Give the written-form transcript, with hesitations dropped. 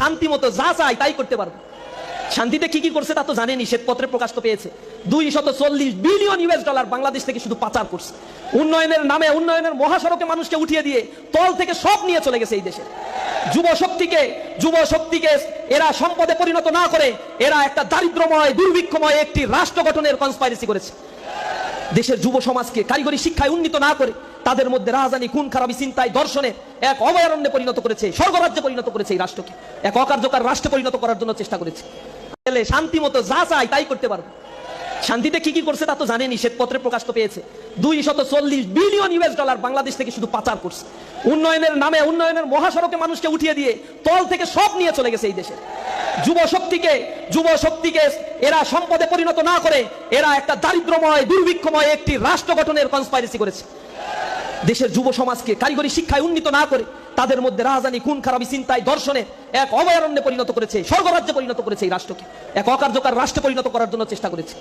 শান্তি মতো যা চাই তাই করতে পারবো। শান্তিতে কি কি করছে তা তো জানেনি, শ্বেতপত্রে প্রকাশ তো পেয়েছে। 240 বিলিয়ন ইউএস ডলার বাংলাদেশ থেকে শুধু পাচার করছে। উন্নয়নের নামে উন্নয়নের মহাসড়কে মানুষকে উঠিয়ে দিয়ে তল থেকে সব নিয়ে চলে গেছে এই দেশে। যুবশক্তিকে এরা সম্পদে পরিণত না করে এরা একটা দারিদ্রময় দুর্ভিক্ষময় একটি রাষ্ট্র গঠনের কনস্পাইরেসি করেছে। দেশের যুব সমাজকে কারিগরি শিক্ষায় উন্নীত না করে তাদের মধ্যে রাজধানী খুন খারাপি চিন্তায় দর্শনে এক অভয়ারণ্যে পরিণত করেছে, স্বর্গরাজ্যে পরিণত করেছে। এই রাষ্ট্রকে এক অকার্যকর রাষ্ট্রে পরিণত করার জন্য চেষ্টা করেছে। শান্তি মতো যা চাই তাই করতে পারবো। শান্তিতে কি কি করছে তা তো জানেনি, শ্বেতপত্রে প্রকাশ তো পেয়েছে। 240 বিলিয়ন ইউএস ডলার বাংলাদেশ থেকে শুধু পাচার করছে। উন্নয়নের নামে উন্নয়নের মহাসড়কে মানুষকে উঠিয়ে দিয়ে তল থেকে সব নিয়ে চলে গেছে এই দেশে। যুবশক্তিকে এরা সম্পদে পরিণত না করে এরা একটা দারিদ্রময় দুর্ভিক্ষময় একটি রাষ্ট্র গঠনের কনস্পাইরেসি করেছে। দেশের যুব সমাজকে কারিগরি শিক্ষায় উন্নীত না করে তাদের মধ্যে রাজধানী খুন খারাপি চিন্তায় দর্শনে এক অভয়ারণ্যে পরিণত করেছে, স্বর্গরাজ্যে পরিণত করেছে। এই রাষ্ট্রকে এক অকার্যকর রাষ্ট্রে পরিণত করার জন্য চেষ্টা করেছে।